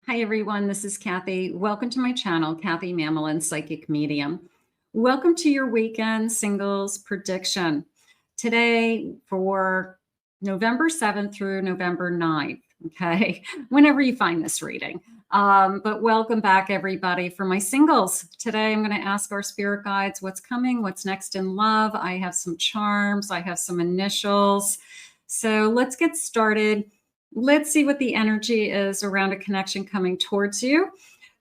Hi, everyone. This is Kathy. Welcome to my channel, Kathy Mamelin, Psychic Medium. Welcome to your weekend singles prediction. Today for November 7th through November 9th, okay? Whenever you find this reading. But welcome back, everybody, for my singles. Today, I'm going to ask our spirit guides what's coming, what's next in love. I have some charms. I have some initials. So let's get started. Let's see what the energy is around a connection coming towards you.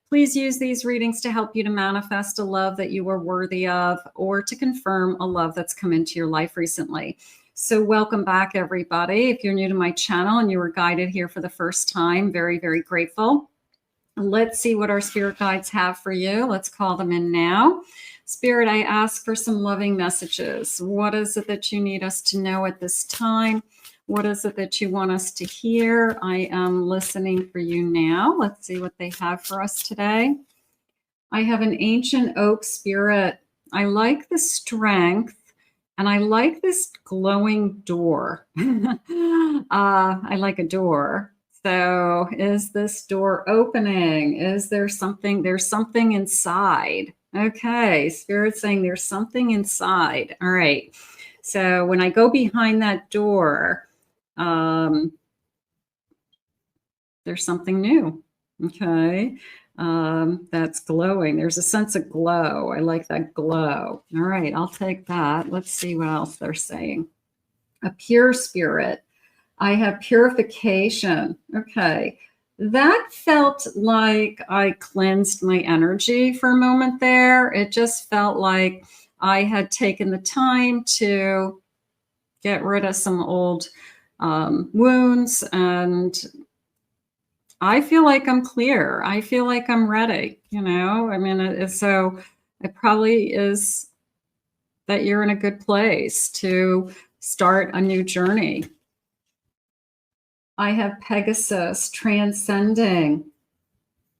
Please use these readings to help you to manifest a love that you are worthy of, or to confirm a love that's come into your life recently. So welcome back, everybody. If you're new to my channel and you were guided here for the first time, very, very grateful. Let's see what our spirit guides have for you. Let's call them in now. Spirit, I ask for some loving messages. What is it that you need us to know at this time? What is it that you want us to hear? I am listening for you now. Let's see what they have for us today. I have an ancient oak spirit. I like the strength, and I like this glowing door. I like a door. So is this door opening? Is there something? There's something inside. Okay, Spirit's saying there's something inside. All right. So when I go behind that door, there's something new. Okay. That's glowing. There's a sense of glow. I like that glow. All right. I'll take that. Let's see what else they're saying. A pure spirit. I have purification. Okay. That felt like I cleansed my energy for a moment there. It just felt like I had taken the time to get rid of some old wounds, and I feel like I'm clear. I feel like I'm ready, you know? I mean, so it probably is that you're in a good place to start a new journey. I have Pegasus, transcending.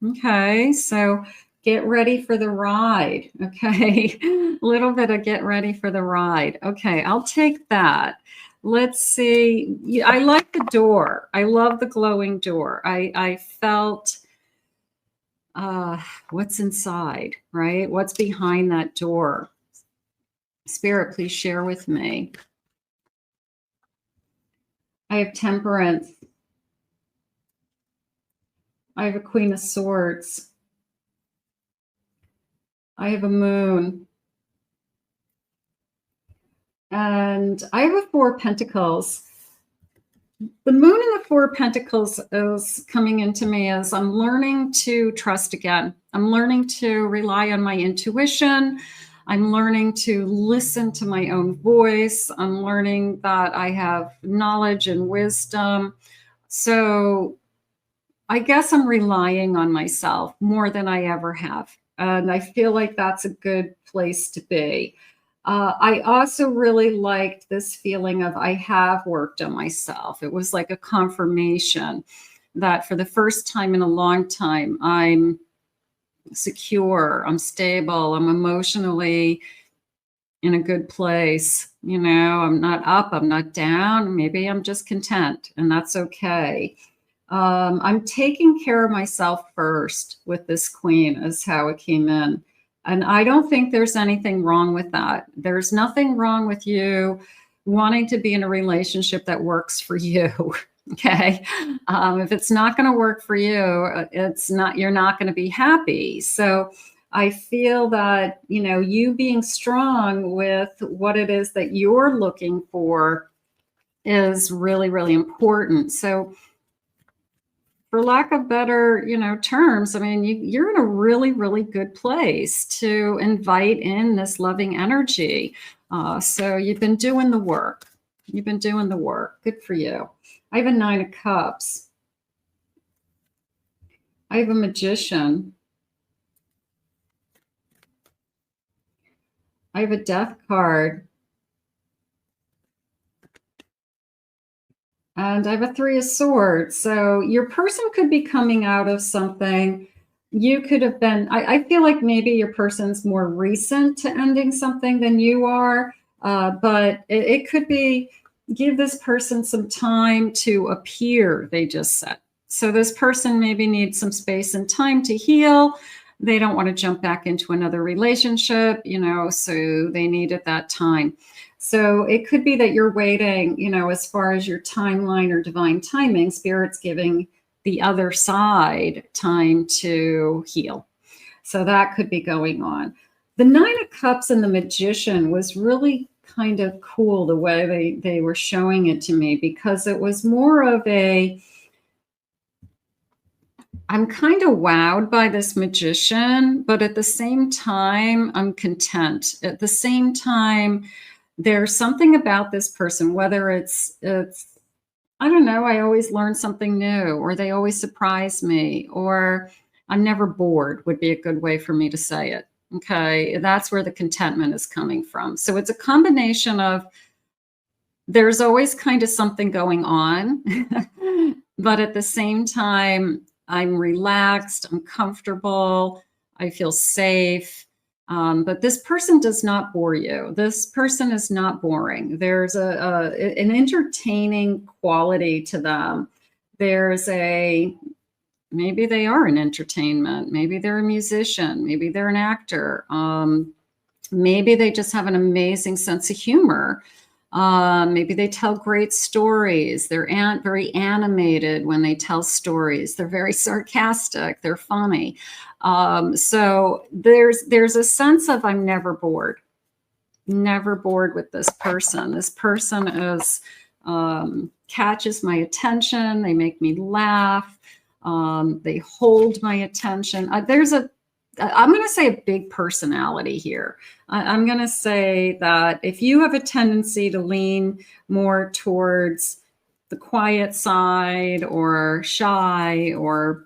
Okay, so get ready for the ride. Okay, a little bit of get ready for the ride. Okay, I'll take that. Let's see. I like the door. I love the glowing door. I felt what's inside, right? What's behind that door? Spirit, please share with me. I have Temperance. I have a Queen of Swords. I have a Moon. And I have a Four of Pentacles. The Moon and the Four of Pentacles is coming into me as I'm learning to trust again. I'm learning to rely on my intuition. I'm learning to listen to my own voice. I'm learning that I have knowledge and wisdom. So I guess I'm relying on myself more than I ever have. And I feel like that's a good place to be. I also really liked this feeling of I have worked on myself. It was like a confirmation that for the first time in a long time, I'm secure, I'm stable, I'm emotionally in a good place. You know, I'm not up, I'm not down. Maybe I'm just content, and that's okay. I'm taking care of myself first with this Queen is how it came in. And I don't think there's anything wrong with that. There's nothing wrong with you wanting to be in a relationship that works for you. Okay. If it's not going to work for you, you're not going to be happy. So I feel that, you know, you being strong with what it is that you're looking for is really, really important. So for lack of better, you know, terms, I mean, you're in a really, really good place to invite in this loving energy. So you've been doing the work. You've been doing the work. Good for you. I have a Nine of Cups. I have a Magician. I have a Death card. And I have a Three of Swords. So your person could be coming out of something. You could have been, I feel like maybe your person's more recent to ending something than you are. But it could be, give this person some time to appear, they just said. So this person maybe needs some space and time to heal. They don't want to jump back into another relationship, you know, so they needed that time. So it could be that you're waiting, you know, as far as your timeline or divine timing, Spirit's giving the other side time to heal. So that could be going on. The Nine of Cups and the Magician was really kind of cool the way they were showing it to me, because it was more of a, I'm kind of wowed by this magician, but at the same time, I'm content. At the same time, there's something about this person, whether it's I don't know, I always learn something new, or they always surprise me, or I'm never bored would be a good way for me to say it. Okay, that's where the contentment is coming from. So it's a combination of, there's always kind of something going on, but at the same time, I'm relaxed, I'm comfortable, I feel safe. But this person does not bore you. This person is not boring. There's an entertaining quality to them. There's maybe they are an entertainment. Maybe they're a musician. Maybe they're an actor. Maybe they just have an amazing sense of humor. Maybe they tell great stories. They're very animated when they tell stories. They're very sarcastic. They're funny. So there's a sense of, I'm never bored with this person. This person is catches my attention. They make me laugh. They hold my attention. I'm going to say a big personality here. I'm going to say that if you have a tendency to lean more towards the quiet side or shy, or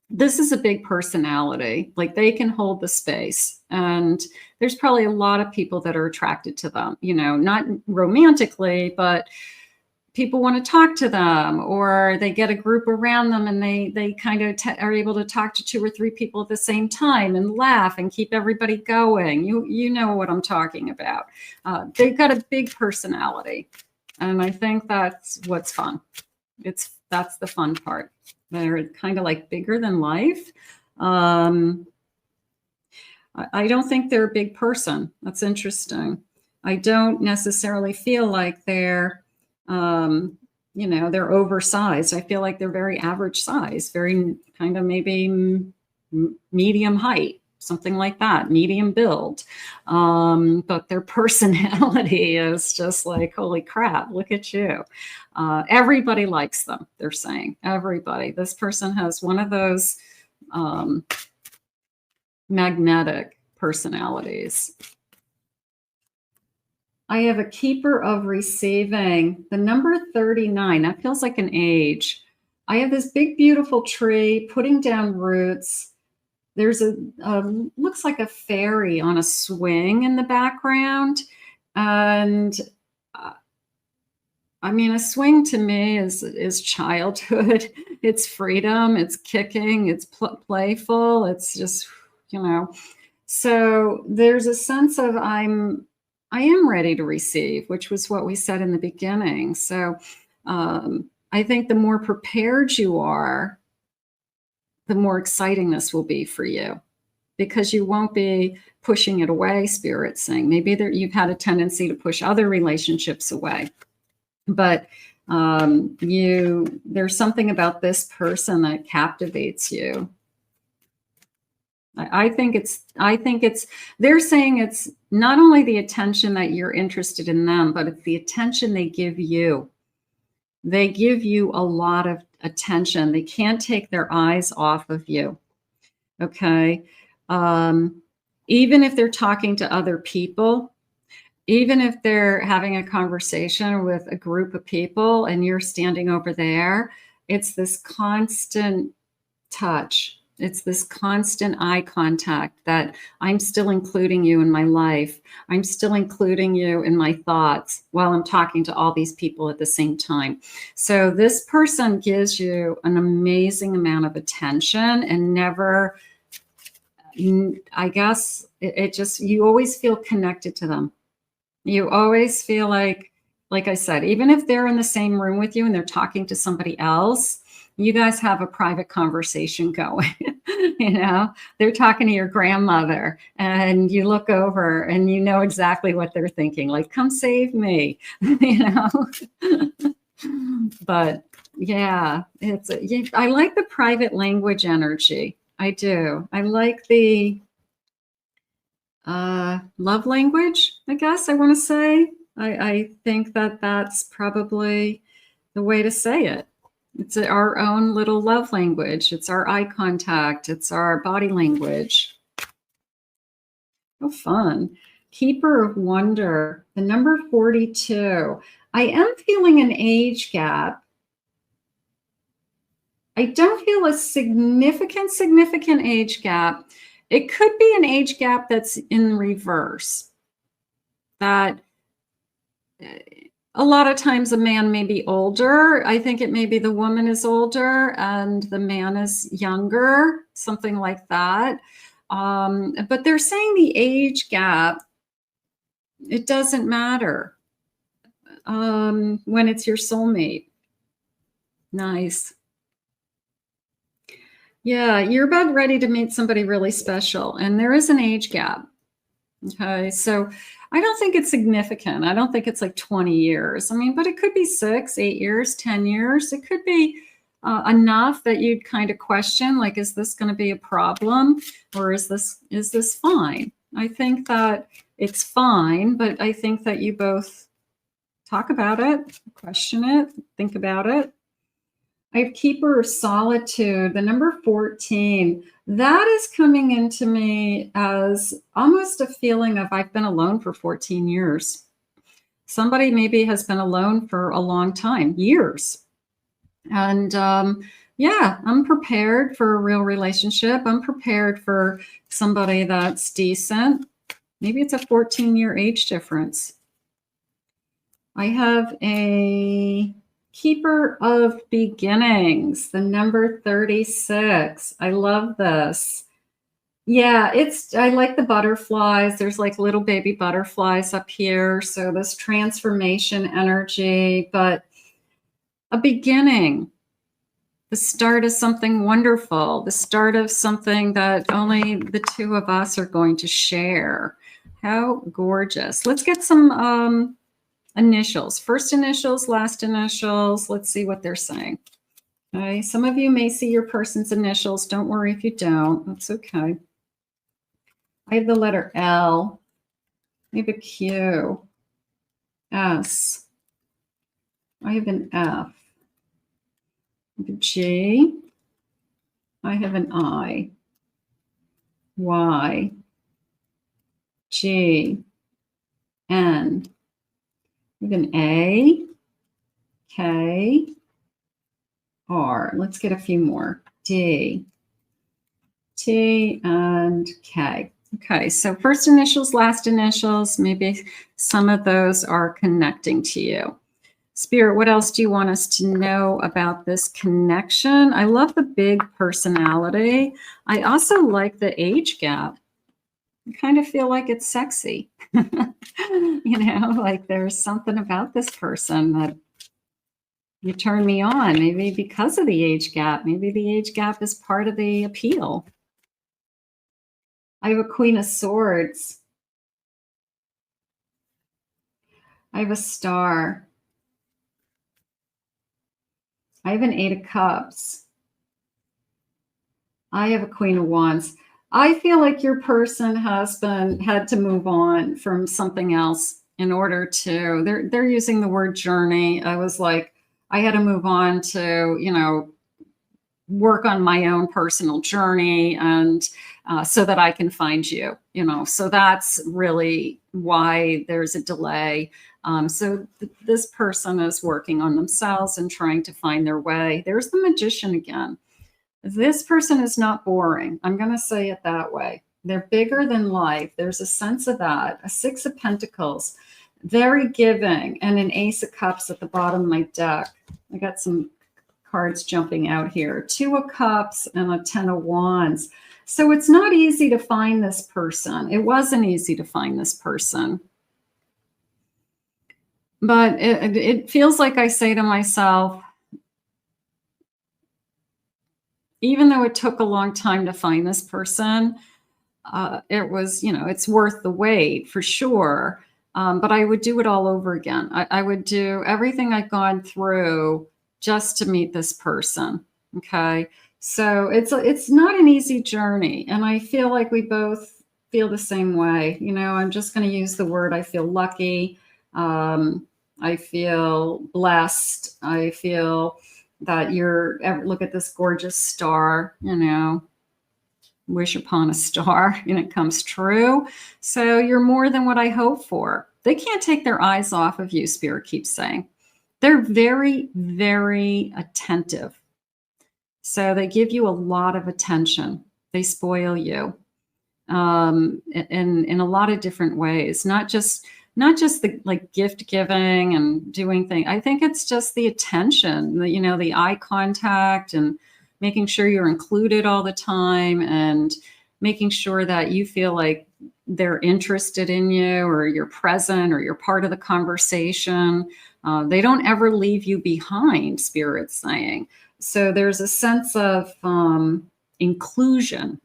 this is a big personality, like they can hold the space. And there's probably a lot of people that are attracted to them, you know, not romantically, but people want to talk to them, or they get a group around them and they kind of are able to talk to 2 or 3 people at the same time and laugh and keep everybody going. You know what I'm talking about. They've got a big personality, and I think that's what's fun. That's the fun part. They're kind of like bigger than life. I don't think they're a big person. That's interesting. I don't necessarily feel like they're you know, they're oversized. I feel like they're very average size, very kind of maybe medium height, something like that, medium build. But their personality is just like, holy crap, look at you. Everybody likes them, they're saying. Everybody. This person has one of those magnetic personalities. I have a keeper of receiving. The number 39, that feels like an age. I have this big, beautiful tree putting down roots. There's looks like a fairy on a swing in the background. And I mean, a swing to me is childhood. It's freedom, it's kicking, it's playful. It's just, you know. So there's a sense of I am ready to receive, which was what we said in the beginning. So I think the more prepared you are, the more exciting this will be for you, because you won't be pushing it away, Spirit's saying. Maybe you've had a tendency to push other relationships away, but there's something about this person that captivates you. I think they're saying it's not only the attention that you're interested in them, but it's the attention they give you. They give you a lot of attention. They can't take their eyes off of you. Okay. Even if they're talking to other people, even if they're having a conversation with a group of people and you're standing over there, it's this constant touch. It's this constant eye contact that I'm still including you in my life. I'm still including you in my thoughts while I'm talking to all these people at the same time. So this person gives you an amazing amount of attention and never, I guess it just, you always feel connected to them. You always feel like I said, even if they're in the same room with you and they're talking to somebody else, you guys have a private conversation going. You know, they're talking to your grandmother and you look over and you know exactly what they're thinking, like, come save me, you know. But yeah, I like the private language energy. I do. I like the love language, I guess I want to say. I think that that's probably the way to say it. It's our own little love language. It's our eye contact. It's our body language. Oh, fun. Keeper of Wonder, the number 42. I am feeling an age gap. I don't feel a significant age gap. It could be an age gap that's in reverse. That a lot of times a man may be older. I think it may be the woman is older and the man is younger, something like that. But they're saying the age gap, it doesn't matter when it's your soulmate. Nice. Yeah, you're about ready to meet somebody really special, and there is an age gap. Okay, so I don't think it's significant. I don't think it's like 20 years. I mean, but it could be 6, 8 years, 10 years. It could be enough that you'd kind of question, like, is this going to be a problem, or is this fine? I think that it's fine, but I think that you both talk about it, question it, think about it. I have Keeper of Solitude, the number 14. That is coming into me as almost a feeling of I've been alone for 14 years. Somebody maybe has been alone for a long time, years. And yeah, I'm prepared for a real relationship. I'm prepared for somebody that's decent. Maybe it's a 14-year age difference. I have a Keeper of Beginnings, the number 36. I love this. Yeah, I like the butterflies. There's like little baby butterflies up here. So this transformation energy, but a beginning, the start of something wonderful, the start of something that only the two of us are going to share. How gorgeous. Let's get some initials, first initials, last initials. Let's see what they're saying. Okay, some of you may see your person's initials. Don't worry if you don't. That's okay. I have the letter L. I have a Q. S. I have an F. I have a G. I have an I. Y. G. N. I have an A. K. R. Let's get a few more. D. T and K. Okay, so first initials, last initials, maybe some of those are connecting to you. Spirit, what else do you want us to know about this connection? I love the big personality. I also like the age gap. I kind of feel like it's sexy. You know, like there's something about this person that you turn me on, maybe because of the age gap. Maybe the age gap is part of the appeal. I have a Queen of Swords. I have a Star. I have an 8 of Cups. I have a Queen of Wands. I feel like your person has had to move on from something else in order to, they're using the word journey. I was like, I had to move on to, you know, work on my own personal journey and so that I can find you, you know, so that's really why there's a delay. So this person is working on themselves and trying to find their way. There's the Magician again. This person is not boring. I'm going to say it that way. They're bigger than life. There's a sense of that. A 6 of Pentacles, very giving, and an Ace of Cups at the bottom of my deck. I got some cards jumping out here. 2 of Cups and a 10 of Wands. So it's not easy to find this person. It wasn't easy to find this person. But it feels like I say to myself, even though it took a long time to find this person, it was, it's worth the wait for sure. But I would do it all over again. I would do everything I've gone through just to meet this person. Okay. So it's not an easy journey. And I feel like we both feel the same way. I'm just going to use the word, I feel lucky. I feel blessed. I feel that look at this gorgeous star, wish upon a star and it comes true. So you're more than what I hope for. They can't take their eyes off of you, Spirit keeps saying. They're very, very attentive. So they give you a lot of attention. They spoil you in a lot of different ways, not just the like gift giving and doing things. I think it's just the attention, the eye contact and making sure you're included all the time and making sure that you feel like they're interested in you or you're present or you're part of the conversation. They don't ever leave you behind, Spirit's saying. So there's a sense of inclusion.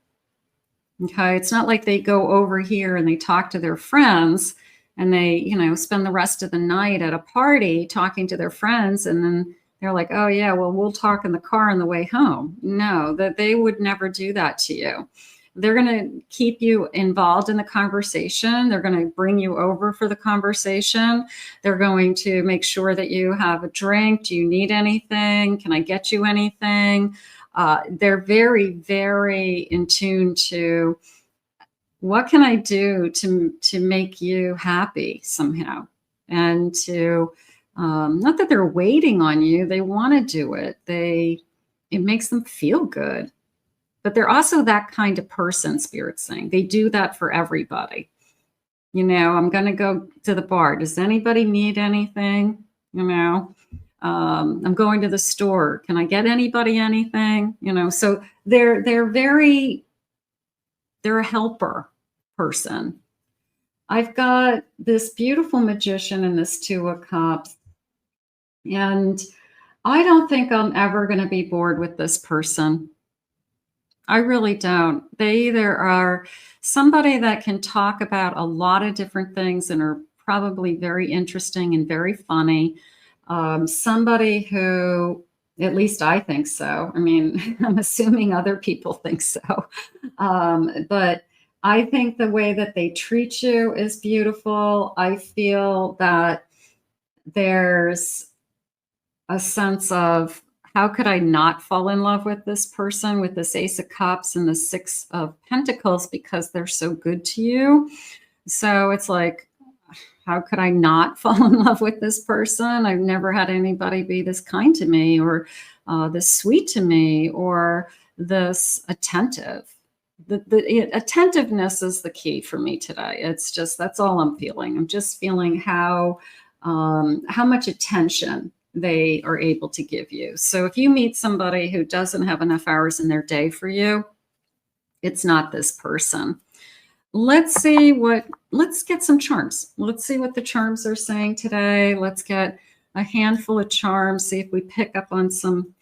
Okay. It's not like they go over here and they talk to their friends and they, spend the rest of the night at a party talking to their friends. And then they're like, oh yeah, well, we'll talk in the car on the way home. No, that they would never do that to you. They're going to keep you involved in the conversation. They're going to bring you over for the conversation. They're going to make sure that you have a drink. Do you need anything? Can I get you anything? They're very, very in tune to what can I do to make you happy somehow, and to not that they're waiting on you. They want to do it. It makes them feel good. But they're also that kind of person, Spirit's saying. They do that for everybody. I'm going to go to the bar. Does anybody need anything? I'm going to the store. Can I get anybody anything? So they're a helper person. I've got this beautiful Magician and this Two of Cups. And I don't think I'm ever going to be bored with this person. I really don't. They either are somebody that can talk about a lot of different things and are probably very interesting and very funny. Somebody who, at least I think so. I mean, I'm assuming other people think so. But I think the way that they treat you is beautiful. I feel that there's a sense of, how could I not fall in love with this person, with this Ace of Cups and the Six of Pentacles, because they're so good to you? So it's like, how could I not fall in love with this person? I've never had anybody be this kind to me, or this sweet to me, or this attentive. The attentiveness is the key for me today. It's just, that's all I'm feeling. I'm just feeling how much attention they are able to give you. So if you meet somebody who doesn't have enough hours in their day for you, it's not this person. Let's get some charms. Let's see what the charms are saying today. Let's get a handful of charms, see if we pick up on some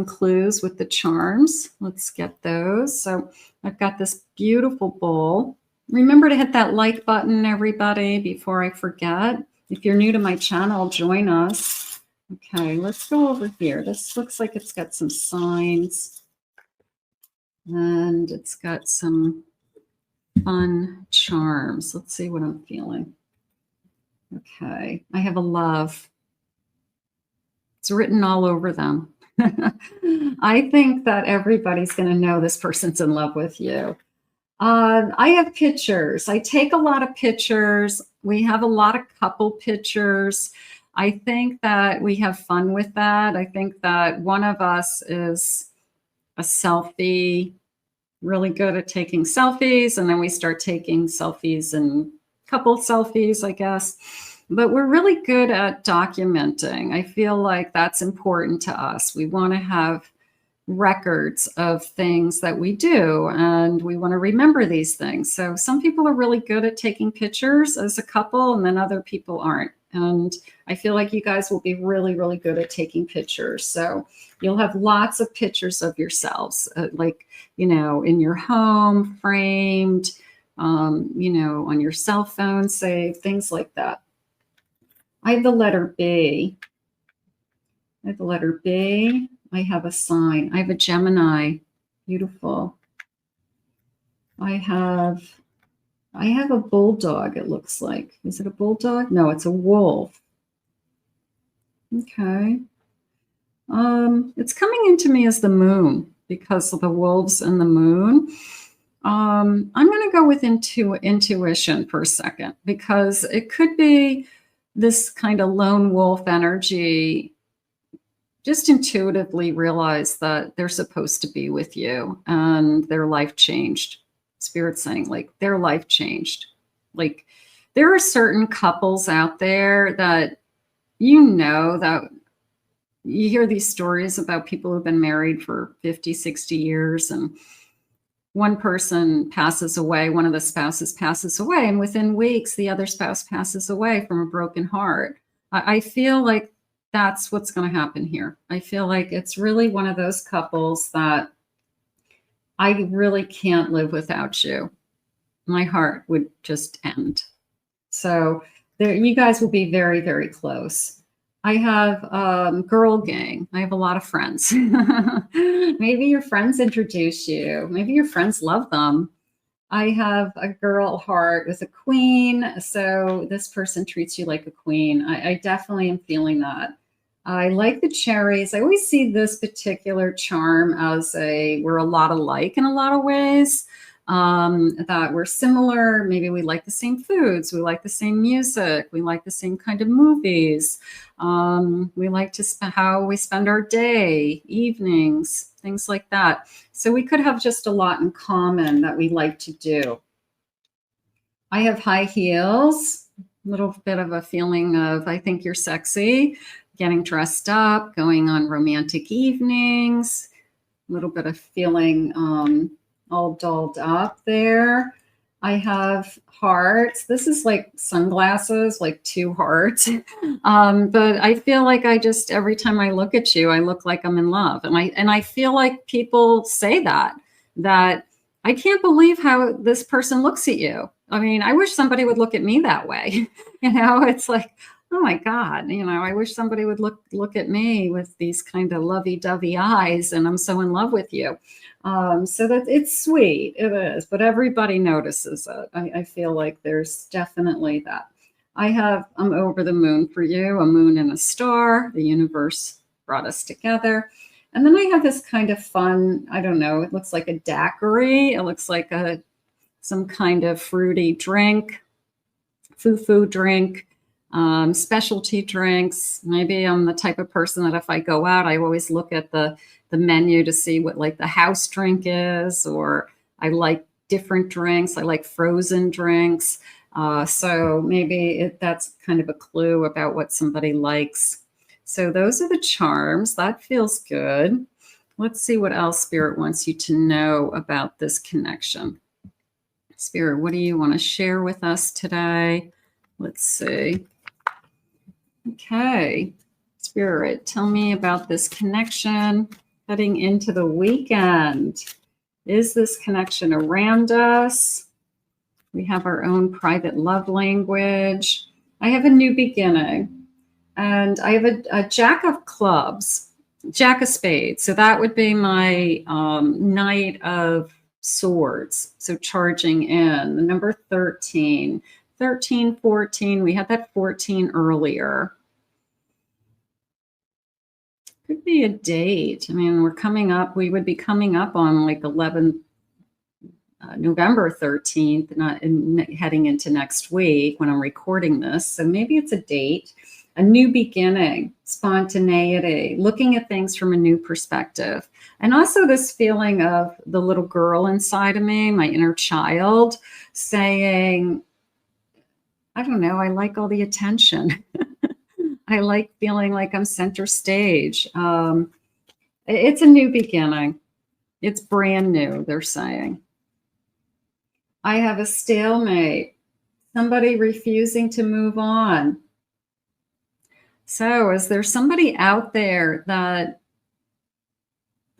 clues with the charms. Let's get those. So I've got this beautiful bowl. Remember to hit that like button, everybody, before I forget. If you're new to my channel, join us. Okay, let's go over here. This looks like it's got some signs and it's got some fun charms. Let's see what I'm feeling. Okay, I have a love. It's written all over them. I think that everybody's going to know this person's in love with you. I have pictures. I take a lot of pictures. We have a lot of couple pictures. I think that we have fun with that. I think that one of us is a selfie, really good at taking selfies, and then we start taking selfies and couple selfies, I guess. But we're really good at documenting. I feel like that's important to us. We want to have records of things that we do, and we want to remember these things. So some people are really good at taking pictures as a couple, and then other people aren't. And I feel like you guys will be really, really good at taking pictures. So you'll have lots of pictures of yourselves, like, you know, in your home, framed, you know, on your cell phone, saved, things like that. I have the letter B. I have the letter B. I have a sign. I have a Gemini. Beautiful. I have a bulldog, it looks like. Is it a bulldog? No, it's a wolf. Okay. It's coming into me as the moon because of the wolves and the moon. I'm going to go with intuition for a second, because it could be this kind of lone wolf energy. Just intuitively realize that they're supposed to be with you and their life changed. Spirit saying, like, their life changed. Like, there are certain couples out there that, you know, that you hear these stories about people who've been married for 50, 60 years, and one person passes away, one of the spouses passes away, and within weeks, the other spouse passes away from a broken heart. I feel like that's what's going to happen here. I feel like it's really one of those couples that I really can't live without you. My heart would just end. So there, you guys will be very, very close. I have girl gang. I have a lot of friends. Maybe your friends introduce you. Maybe your friends love them. I have a girl heart with a queen. So this person treats you like a queen. I definitely am feeling that. I like the cherries. I always see this particular charm as we're a lot alike in a lot of ways, that we're similar. Maybe we like the same foods. We like the same music. We like the same kind of movies. We like to how we spend our day, evenings, things like that. So we could have just a lot in common that we like to do. I have high heels, a little bit of a feeling of, I think you're sexy, getting dressed up, going on romantic evenings, a little bit of feeling all dolled up there. I have hearts. This is like sunglasses, like 2 hearts. But I feel like every time I look at you, I look like I'm in love. And I feel like people say that I can't believe how this person looks at you. I mean, I wish somebody would look at me that way. You know, it's like, oh my God, you know, I wish somebody would look at me with these kind of lovey-dovey eyes, and I'm so in love with you. So that it's sweet, it is, but everybody notices it. I feel like there's definitely that. I'm over the moon for you, a moon and a star. The universe brought us together. And then I have this kind of fun, I don't know, it looks like a daiquiri. It looks like some kind of fruity drink, foo-foo drink. Specialty drinks. Maybe I'm the type of person that if I go out, I always look at the menu to see what like the house drink is, or I like different drinks. I like frozen drinks. So maybe that's kind of a clue about what somebody likes. So those are the charms. That feels good. Let's see what else Spirit wants you to know about this connection. Spirit, what do you want to share with us today? Let's see. Okay, Spirit, tell me about this connection heading into the weekend. Is this connection around us? We have our own private love language. I have a new beginning, and I have a Jack of clubs, Jack of spades. So that would be my Knight of swords. So charging in the number 13, 13, 14. We had that 14 earlier. Could be a date. I mean, we would be coming up on like 11, November 13th, heading into next week when I'm recording this. So maybe it's a date, a new beginning, spontaneity, looking at things from a new perspective. And also this feeling of the little girl inside of me, my inner child, saying, I don't know, I like all the attention. I like feeling like I'm center stage. It's a new beginning. It's brand new, they're saying. I have a stalemate, somebody refusing to move on. So is there somebody out there that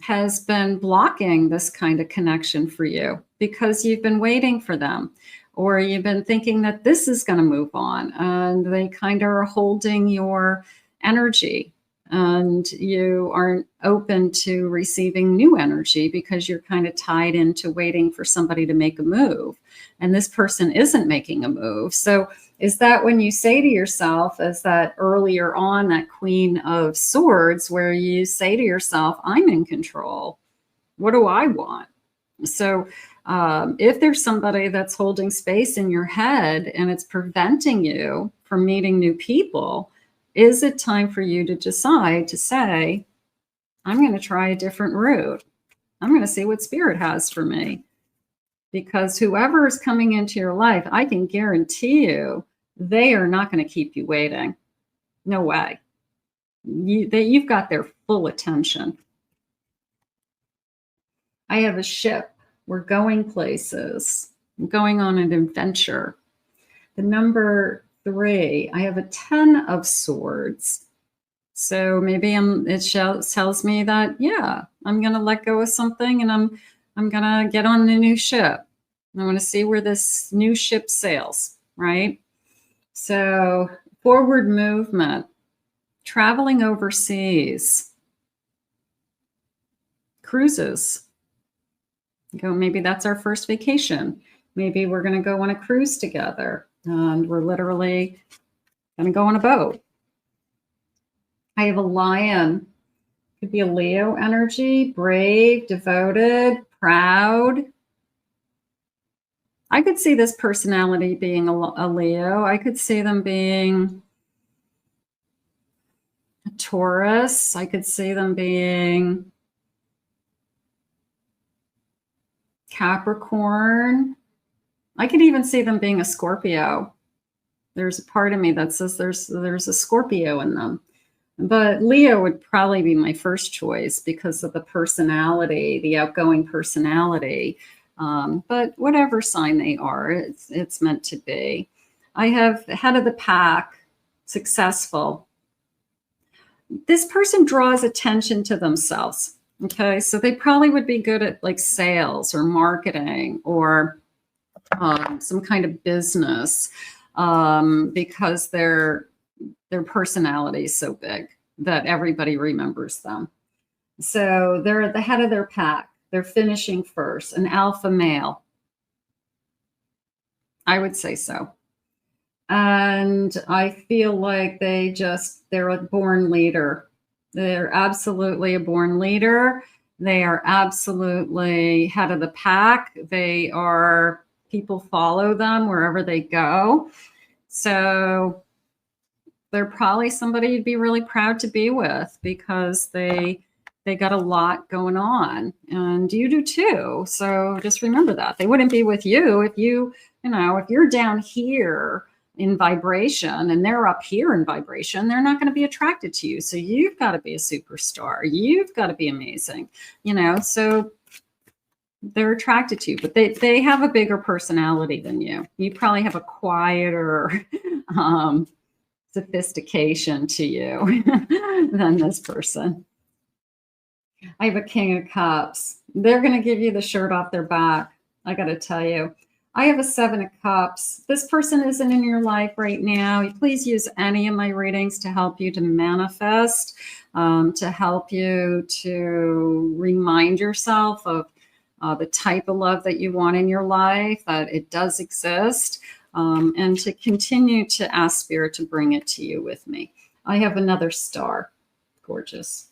has been blocking this kind of connection for you because you've been waiting for them, or you've been thinking that this is going to move on, and they kind of are holding your energy, and you aren't open to receiving new energy because you're kind of tied into waiting for somebody to make a move, and this person isn't making a move. So is that when you say to yourself, as that earlier on, that Queen of Swords, where you say to yourself, I'm in control. What do I want? So if there's somebody that's holding space in your head and it's preventing you from meeting new people, is it time for you to decide to say, I'm going to try a different route. I'm going to see what Spirit has for me. Because whoever is coming into your life, I can guarantee you, they are not going to keep you waiting. No way. You've got their full attention. I have a ship. We're going places. I'm going on an adventure. The number 3, I have a 10 of Swords. So maybe it tells me that, yeah, I'm going to let go of something, and I'm going to get on the new ship. I want to see where this new ship sails, right? So forward movement, traveling overseas, cruises. Maybe that's our first vacation. Maybe we're going to go on a cruise together, and we're literally going to go on a boat. I have a lion. Could be a Leo energy, brave, devoted, proud. I could see this personality being a Leo. I could see them being a Taurus. I could see them being Capricorn. I could even see them being a Scorpio. There's a part of me that says there's a Scorpio in them. But Leo would probably be my first choice because of the personality, the outgoing personality. But whatever sign they are, it's meant to be. I have head of the pack, successful. This person draws attention to themselves. Okay, so they probably would be good at like sales or marketing or some kind of business because their personality is so big that everybody remembers them. So they're at the head of their pack. They're finishing first, an alpha male. I would say so. And I feel like they're a born leader. They're absolutely a born leader. They are absolutely head of the pack. People follow them wherever they go. So they're probably somebody you'd be really proud to be with because they got a lot going on, and you do too. So just remember that. They wouldn't be with you if if you're down here in vibration and they're up here in vibration, they're not going to be attracted to you. So you've got to be a superstar. You've got to be amazing, so they're attracted to you, but they have a bigger personality than you. You probably have a quieter sophistication to you than this person. I have a King of Cups. They're going to give you the shirt off their back. I got to tell you. I have a 7 of Cups. This person isn't in your life right now. Please use any of my readings to help you to manifest, to help you to remind yourself of the type of love that you want in your life, that it does exist, and to continue to ask Spirit to bring it to you with me. I have another star. Gorgeous.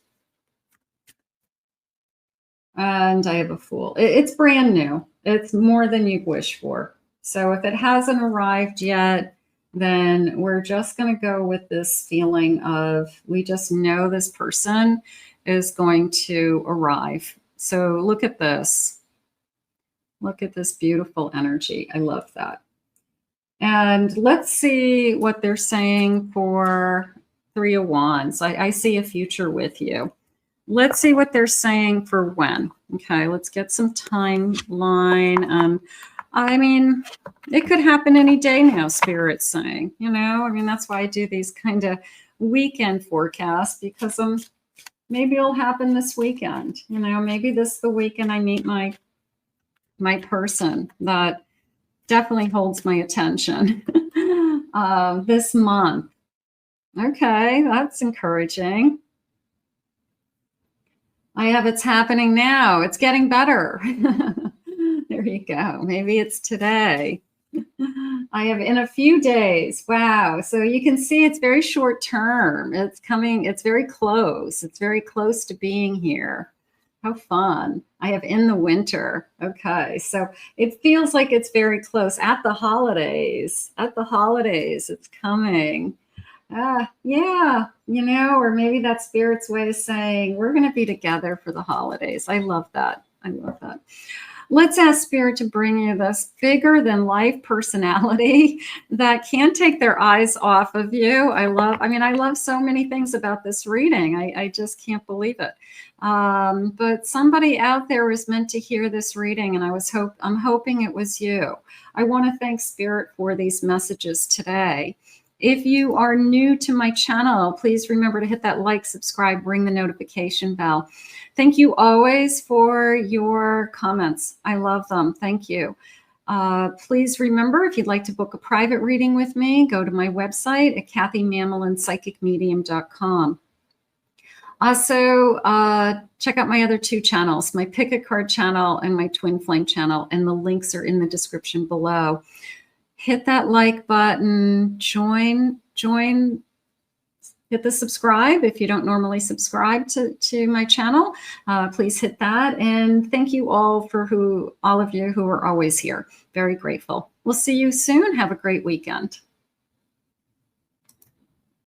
And I have a Fool. It's brand new. It's more than you'd wish for. So if it hasn't arrived yet, then we're just going to go with this feeling of we just know this person is going to arrive. So look at this. Look at this beautiful energy. I love that. And let's see what they're saying for 3 of Wands. I see a future with you. Let's see what they're saying for when. Okay, let's get some timeline. It could happen any day now, Spirit's saying. That's why I do these kind of weekend forecast because maybe it'll happen this weekend. You know, maybe this is the weekend I meet my person that definitely holds my attention this month. Okay, that's encouraging. I have it's happening now. It's getting better. There you go. Maybe it's today. I have in a few days. Wow. So you can see it's very short term. It's coming. It's very close. It's very close to being here. How fun. I have in the winter. Okay. So it feels like it's very close at the holidays. At the holidays, it's coming. Yeah, you know, or maybe that's Spirit's way of saying we're going to be together for the holidays. I love that. I love that. Let's ask Spirit to bring you this bigger than life personality that can't take their eyes off of you. I love so many things about this reading. I just can't believe it. But somebody out there was meant to hear this reading, and I'm hoping it was you. I want to thank Spirit for these messages today. If you are new to my channel, please remember to hit that like, subscribe, ring the notification bell. Thank you always for your comments. I love them. Thank you. Please remember, if you'd like to book a private reading with me, go to my website at KathyMammelonPsychicMedium.com. Also, check out my other two channels, my Pick a Card channel and my Twin Flame channel, and the links are in the description below. Hit that like button, join, hit the subscribe if you don't normally subscribe to my channel. Please hit that. And thank you all all of you who are always here. Very grateful. We'll see you soon. Have a great weekend.